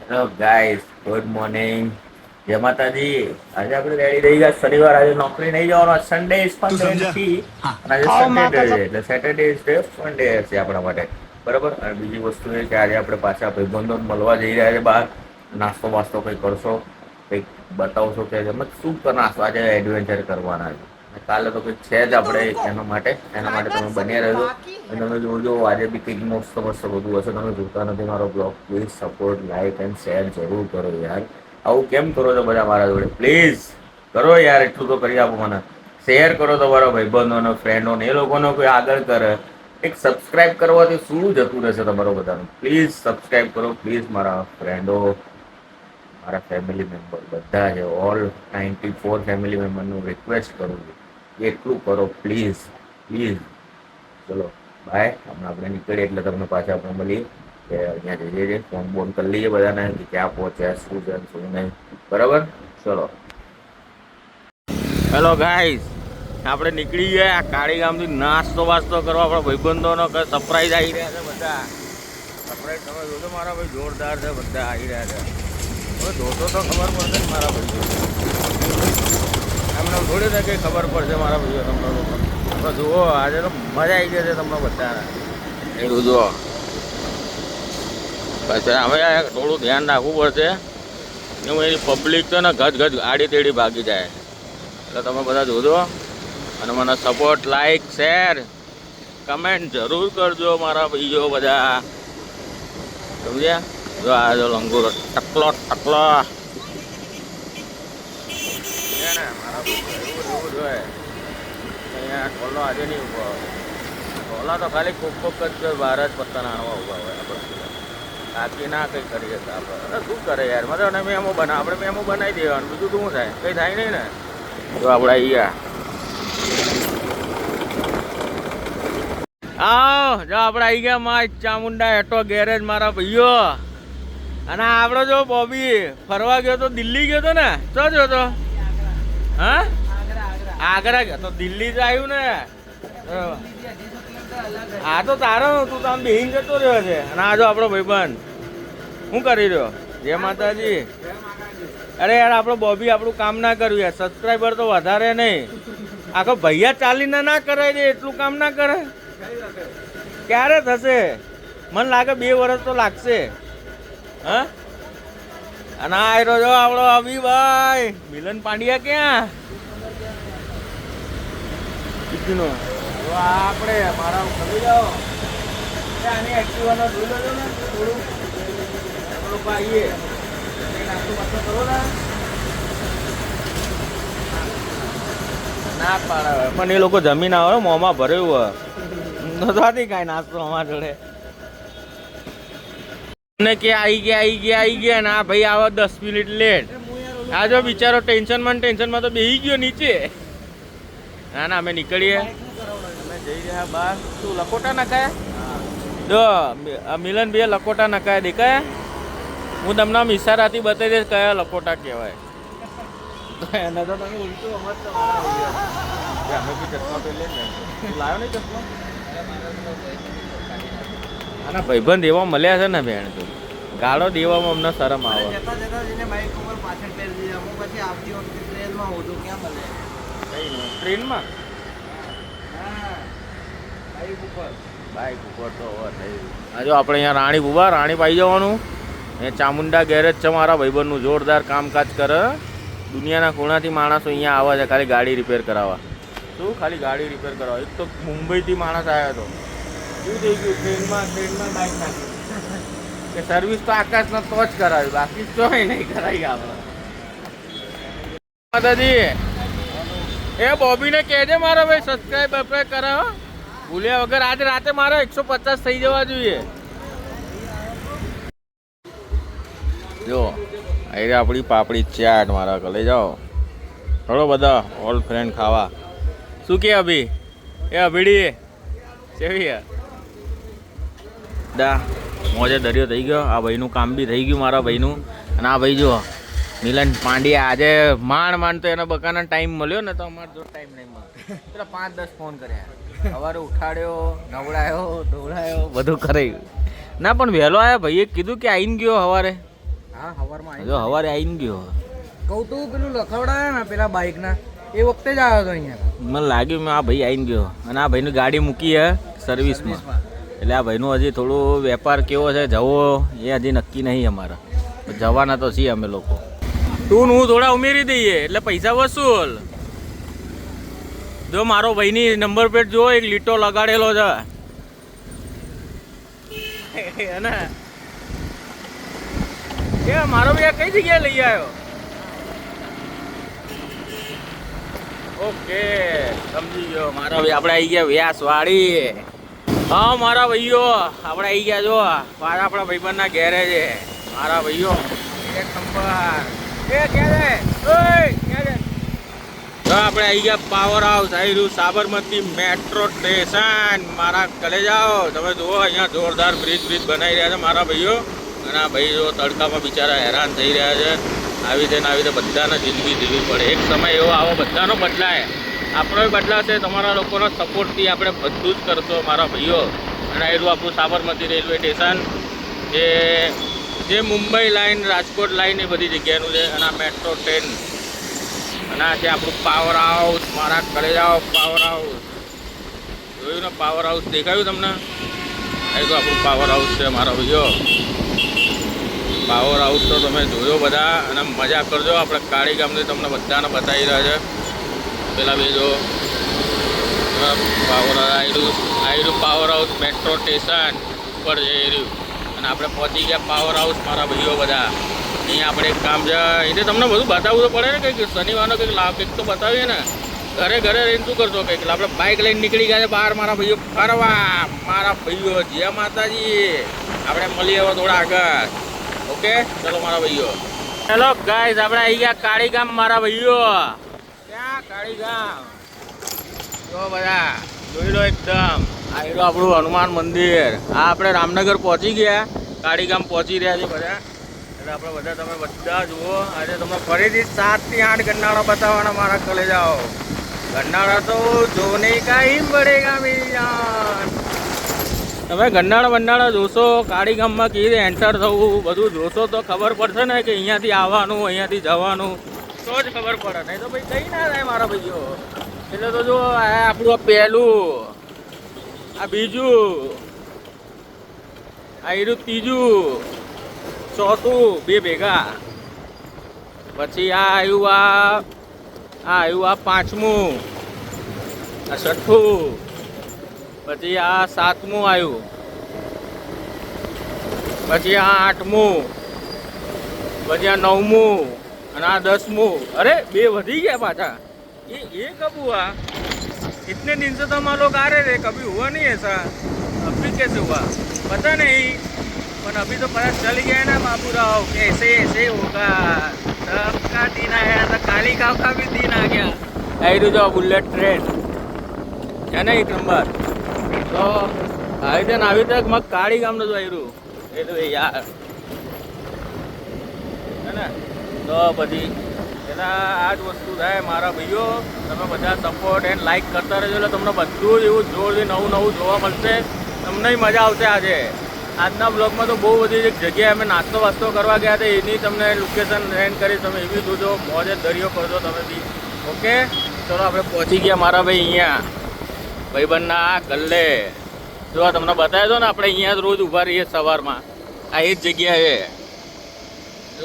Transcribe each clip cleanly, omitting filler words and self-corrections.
Hello guys, good morning. જય માતાજી. આજે આપણે રેડી થઈ ગયા. શનિવાર, આજે નોકરી નહીં જવાનો. સન્ડે ઇઝ ફન ડે નથી. અને આજે સન્ડે ડે છે એટલે Saturday is day fun day છે આપણા માટે. બરાબર. અને બીજી વસ્તુ એ કે આજે આપણે પાછા ભાઈબંધો મળવા જઈ રહ્યા છે બહાર. નાસ્તો વાસ્તો કંઈ કરશો, કંઈક બતાવશો કે શું નાસ્તો આજે એડવેન્ચર કરવાના છે. અને કાલે તો કંઈક છે જ આપણે એના માટે તમે બન્યા રહેજો. અને તમે જોજો આજે બી કંઈક મસ્ત મસ્ત બધું હશે. તમે જોતા નથી મારો blog, please support, like and share જરૂર કરો યાર. આવું કેમ કરો છો બધા મારા જોડે? પ્લીઝ કરો યાર, એટલું તો કરી આપો મને. શેર કરો તમારા ભાઈબંધોને, ફ્રેન્ડોને, એ લોકોને કોઈ આગળ કરે. એક સબસ્ક્રાઇબ કરવાથી શું જતું રહેશે તમારો બધાનું? પ્લીઝ સબસ્ક્રાઇબ કરો પ્લીઝ. મારા ફ્રેન્ડો, મારા ફેમિલી મેમ્બર બધા છે, ઓલ 94 ફેમિલી મેમ્બરનું રિક્વેસ્ટ કરું છું, એટલું કરો પ્લીઝ પ્લીઝ. ચલો બાય. હમણાં આપણે નીકળીએ એટલે તમને પાછા આપણે મળીએ કે અહીંયા જઈએ છીએ. ફોન બોન કરી લઈએ બધાને કે ક્યાં પહોંચ્યા, શું છે શું નહીં. બરાબર. ચલો. હેલો ગાઈસ, આપણે નીકળી ગયા કાળી ગામથી નાસ્તો વાસ્તો કરવા. આપણા ભાઈબંધોનો સરપ્રાઈઝ આવી રહ્યા છે બધા. સરપ્રાઈઝ તમે જોજો મારા ભાઈ, જોરદાર છે. બધા આવી રહ્યા છે. હવે જોશો તો ખબર પડશે ને મારા ભાઈઓ. એમને થોડી ને કંઈ ખબર પડશે મારા ભાઈઓ તમને લોકો. તો જુઓ, આજે તો મજા આવી જશે તમને બધાને. એવું જુઓ. પછી અમે થોડું ધ્યાન રાખવું પડશે. એવું એની પબ્લિક તો ને ગજ ગજ આડી તેડી ભાગી જાય. એટલે તમે બધા જોજો અને મને સપોર્ટ, લાઈક, શેર, કમેન્ટ જરૂર કરજો મારા ભાઈઓ બધા. સમજ્યા? જો આ જો લંગુર ટકલો ટકલો ને મારા ભાઈઓ એવું જોઈએ. અહીંયા ટોલો આજે નહીં ઉભો. ટોલા તો ખાલી કોક જ બહાર જ પત્તા નાણવા ઉભા હોય. આપણે બાકી ના કંઈ કરી શકતા આપણે. શું કરે યાર, મતલબ મેમો આપણે મેમો બનાવી દેવાનું, બીજું શું થાય? કંઈ થાય નહીં ને. તો આપણે અહીંયા આવો. જો આપણે આવી ગયા માં ચામુંડા એટો ગેરેજ મારા ભાઈઓ. અને આપણો જો બોબી ફરવા ગયો તો, દિલ્હી ગયો તો ને? ચો ગયો તો? હા, આગ્રા ગયો તો. દિલ્હી જ આવ્યું ને? હા તો તારો, તું તો આમ બેહીને જતો રહ્યો છે. અને આ જો આપણો ભાઈબંધ શું કરી રહ્યો? જય માતાજી. અરે યાર, આપણો બોબી આપણું કામ ના કર્યું યાર. સબસ્ક્રાઈબર તો વધારે નહીં. આખો ભૈયા ચાલીને ના કરાય દે એટલું કામ ના કરે. ક્યારે થશે? મને લાગે 2 વર્ષ તો લાગશે. હા. અને આ આવ્યો જો આપણો અભિભાઈ મિલન પાંડ્યા. ક્યાં કીધું આપણે મારા ખરી જાઓ. આની એક્ટિવાનો જોઈ લેજો ને થોડું. લોકો આવીએ નાસ્તો વાસ્તો કરો ને. ના પાડે પણ એ લોકો જમીન આવે મોંમાં ભર્યું હોય નથી કાંઈ નાસ્તો અમારા જોડે. ને કે આવી ગયા ને આ ભાઈ આવો 10 મિનિટ લેટ. આ જો બિચારો ટેન્શનમાં તો બેસી ગયો નીચે. ના ના, અમે નીકળીએ. અમે જઈ રહ્યા બહાર. શું લકોટા નખાયા? જો મિલન બે લકોટા નખાયા દેખાયા. હું તમને આમ ઈશારાથી બતાવી દઈશ કયા લકોટા કહેવાય. એને તો તમે ઉલટું સમજતો. અમે બી ચશ્મા પહેરીએ ને. લાવ્યો નહીં ચશ્મા? આના ભાઈબંધ એવા મળ્યા છે ને બેન, તો ગાળો દેવામાં અમને શરમ આવે. ટ્રેનમાં બાઈક ઉપર તો આ જો આપણે અહીંયા રાણી બુબા રાણી પાઈ જવાનું. એ ચામુંડા ગેરેજ છે મારા ભાઈબંધનું. જોરદાર કામકાજ કરે. દુનિયાના ખૂણાથી માણસો અહીંયા આવે છે ખાલી ગાડી રિપેર કરાવવા. શું ખાલી ગાડી રિપેર કરાવવા? એક તો મુંબઈથી માણસ આવ્યો હતો. શું થઈ ગયું? ટ્રેનમાં બાઇક નાખી કે સર્વિસ તો આકાશના તો જ કરાવી, બાકી તો નહીં કરાવી આપણે. માતાજી એ બોબીને કહેજે મારા ભાઈ સબસ્ક્રાઈબ કરાવો ભૂલ્યા વગર. આજે રાતે મારે 150 થઈ જવા જોઈએ. જો અહીં આપણી પાપડી ચાટ મારા લઈ જાઓ. ચલો બધા ઓલ ફ્રેન્ડ ખાવા. શું કે અભી? એ અભીડી કેવી દા મોજે દરિયો થઈ ગયો. આ ભાઈનું કામ બી થઈ ગયું મારા ભાઈનું. અને આ ભાઈ જો મિલન પાંડ્યા. આજે માંડ તો એના બકાના ટાઈમ મળ્યો ને, તો અમારે જો ટાઈમ નહીં મળ્યો. પેલા 5-10 ફોન કર્યા. સવારે ઉઠાડ્યો, નવડાયો, ધોવડાયો, બધું કરાયું. ના પણ વહેલો આવ્યા ભાઈએ કીધું કે આવીને ગયો સવારે. હા હવારમાં જો સવારે આવીને ગયો. કહું તું પેલું લખવડાવે ને પેલા બાઇકના એ વખતે જ આવ્યો હતો અહીંયા. મને લાગ્યું મેં આ ભાઈ આવીને ગયો અને આ ભાઈની ગાડી મૂકી હે સર્વિસમાં. એટલે આ ભાઈનું હજી થોડું વેપાર કેવો છે જવો એ હજી નક્કી નહીં અમારા. જવાના તો છીએ અમે લોકો. તું હું થોડા ઉમેરી દઈએ એટલે પૈસા વસૂલ. જો મારો ભાઈની નંબર પ્લેટ જો એક લીટો લગાડેલો છે ને કે મારો ભાઈ કઈ જગ્યાએ લઈ આવ્યો. ઓકે સમજી ગયો મારા ભાઈ. આપણે આવી ગયા વ્યાસ વાળી. હા મારા ભાઈઓ આપણે આવી ગયા. જો મારા આપણા ભાઈબંધના ઘેરે છે મારા ભાઈઓ. એક નંબર એ ક્યાં છે? જો આપણે આવી ગયા પાવર હાઉસ. આવી રહ્યું સાબરમતી મેટ્રો સ્ટેશન. મારા કલે જાઓ તમે જુઓ અહીંયા જોરદાર બ્રિજ બનાવી રહ્યા છે મારા ભાઈઓ. અને આ ભાઈ જો તડકામાં બિચારા હેરાન થઈ રહ્યા છે. આવી રીતે બધાને જિંદગી જીવવી પડે. એક સમય એવો આવો બધાનો બદલાય. આપણો બદલાશે. તમારા લોકોનો સપોર્ટથી આપણે બધું જ કરશો મારા ભાઈઓ. અને એટલું આપણું સાબરમતી રેલવે સ્ટેશન જે મુંબઈ લાઈન રાજકોટ લાઈન એ બધી જગ્યાનું છે. અને આ મેટ્રો ટ્રેન અને આ છે આપણું પાવર હાઉસ. મારા ઘરે જાઓ પાવર હાઉસ. જોયું ને પાવર હાઉસ દેખાયું તમને? એ તો આપણું પાવર હાઉસ છે મારા ભાઈઓ. પાવર હાઉસ તો તમે જોયો બધા અને મજા કરજો. આપણે કાળી ગામથી તમને બધાને બતાવી રહ્યા છે. પેલા બે જો પાવર આયરું પાવર હાઉસ મેટ્રો સ્ટેશન ઉપર જઈ રહ્યું. અને આપણે પહોંચી ગયા પાવર હાઉસ મારા ભાઈઓ બધા. અહીંયા આપણે એક કામ છે એટલે તમને બધું બતાવવું તો પડે ને. કંઈક શનિવારનો કંઈક લાભ કંઈક તો બતાવીએ ને. ઘરે રહીને શું કરશો? કંઈક આપણે બાઇક લઈને નીકળી ગયા છે બહાર મારા ભાઈઓ ફરવા. મારા ભાઈઓ જય માતાજી. આપણે મળીએ હવે થોડા આગળ. ઓકે ચલો મારા ભાઈઓ. હેલો ગાઈસ આપણે આવી ગયા કાળી ગામ મારા ભાઈઓ. ક્યાં કાળી ગામ? જો બધા જોઈ લો એકદમ. આ રહ્યું આપણું હનુમાન મંદિર. આ આપણે રામનગર પહોંચી ગયા. કાળી ગામ પહોંચી રહ્યા છે બધા. એટલે આપણે બધા તમે બધા જુઓ. આજે તમે ફરીથી 7 થી 8 ગન્નાળા બતાવવાના મારા કલે જાઓ. ગન્નાળા તો જોને કા હી બળેગા મેરી જાન. તમે ગન્નાળા જોશો કાળી ગામમાં કેવી રીતે એન્ટર થવું બધું જોશો તો ખબર પડશે ને કે અહીંયાથી આવવાનું અહીંયાથી જવાનું તો જ ખબર પડે. નહીં તો ભાઈ કંઈ ના થાય મારા ભાઈઓ. એટલે તો જો આપણું આ પહેલું, આ બીજું, આ એનું ત્રીજું, ચોથું બે ભેગા. પછી આ આવ્યું આ પાંચમું, આ છઠ્ઠું, પછી આ સાતમું આવ્યું, પછી આ આઠમું, પછી આ નવમું અને આ 10મું. અરે બે વધી ગયા પાછા. ये कब हुआ? इतने दिन से तो हम लोग आ रहे थे, कभी हुआ नहीं ऐसा. अभी कैसे हुआ पता नहीं, पर अभी तो पता चल गया है ना बाबू राव कैसे ऐसे होगा. सबका दिन आया था, काली गाँव का भी दिन आ गया. आई जो बुलेट ट्रेन है ना एक नंबर. तो આવી રીતે મગ કાળી ગામનું જો આવ્યું એ તો યાર હે ને. તો પછી એના આ જ વસ્તુ થાય મારા ભાઈઓ. તમે બધા સપોર્ટ એન્ડ લાઈક કરતા રહેજો એટલે તમને બધું જ એવું જોરથી નવું જોવા મળશે. તમને મજા આવશે. આજે આજના બ્લોગમાં તો બહુ બધી જગ્યાએ અમે નાસ્તો વાસ્તો કરવા ગયા હતા એની તમને લોકેશન સેન્ડ કરી. તમે એવી જોજો મોજે દરિયો કરજો તમે બી. ઓકે ચલો આપણે પહોંચી ગયા મારા ભાઈ અહીંયા ભાઈબંધના ગલ્લે. જો તમને બતાવ્યો ને આપણે અહીંયા જ રોજ ઊભા રહીએ સવારમાં. આ એ જ જગ્યા છે.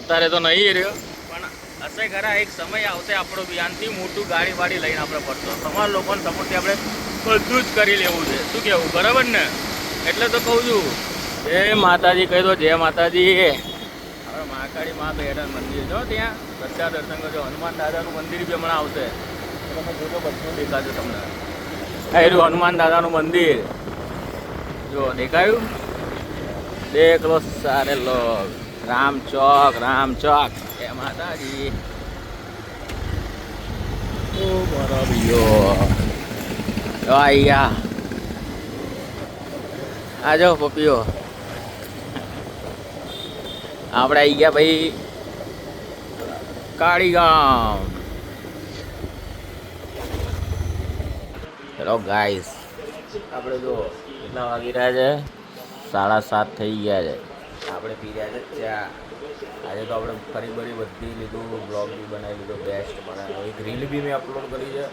અત્યારે તો નહીં રહ્યો પણ હશે ખરા. એક સમય આવશે આપણો બિયાનથી મોટું ગાડી વાડી લઈને આપણે પડતો. તમારા લોકોને સપોર્ટથી આપણે બધું જ કરી લેવું છે. શું કહેવું? બરાબર ને? એટલે તો કહું છું જય માતાજી કહી દો. જય માતાજી. હવે મહાકાળી મા બેઠા મંદિર જો ત્યાં બધા દર્શન કરજો. હનુમાન દાદાનું મંદિર બી હમણાં આવશે. તમે જોજો બધું દેખાશે તમને. આ એનું હનુમાન દાદાનું મંદિર જો દેખાયું. દેખ લો સારે લોગ. રામ ચોક જય માતાજી. ઓ મારા ભાઈઓ આવી ગયા. આ જાઓ પપ્પીઓ. આપણે આવી ગયા ભાઈ કાળી ગામ. હેલો ગાઈસ આપણે જો કેટલા વાગી રહ્યા છે? 7:30 થઈ ગયા છે. આપણે પી રહ્યા છે ચા. આજે આજે તો આપણે ફરી બરી બધી લીધું, બ્લોગ બી બનાવી લીધો, બેસ્ટ બનાવ્યો. એક રીલ બી મેં અપલોડ કરી છે,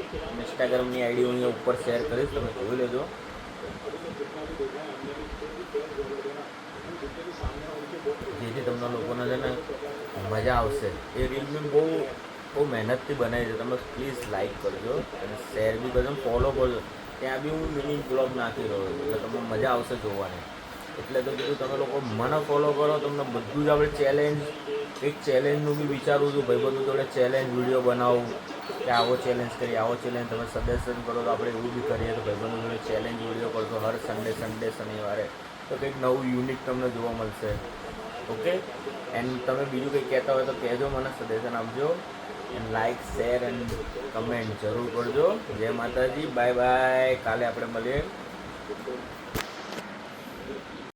ઇન્સ્ટાગ્રામની આઈડી હું અહીંયા ઉપર શેર કરીશ, તમે જોઈ લેજો. જેથી તમને લોકોને છે ને મજા આવશે. એ રીલ બી બહુ મહેનતથી બનાવી છે. તમે પ્લીઝ લાઈક કરજો અને શેર બી કરજો, ફોલો કરજો. ત્યાં બી હું મિની બ્લોગ નાખી રહ્યો છું, એટલે તમને મજા આવશે જોવાની. એટલે તો કીધું તમે લોકો મને ફોલો કરો, તમને બધું જ આપણે એક ચેલેન્જનું બી વિચારું છું. ભાઈબંધો જોડે ચેલેન્જ વિડીયો બનાવું કે આવો ચેલેન્જ કરીએ, આવો ચેલેન્જ તમે સજેશન કરો તો આપણે એવું બી કરીએ. તો ભાઈબંધો જોડે ચેલેન્જ વિડીયો કરશો હર સન્ડે શનિવારે, તો કંઈક નવું યુનિક તમને જોવા મળશે. ઓકે, એન્ડ તમે બીજું કંઈ કહેતા હોય તો કહેજો, મને સજેશન આપજો. And like, share and comment જરૂર કરજો. જય માતાજી, બાય બાય. કાલે આપણે મળીએ.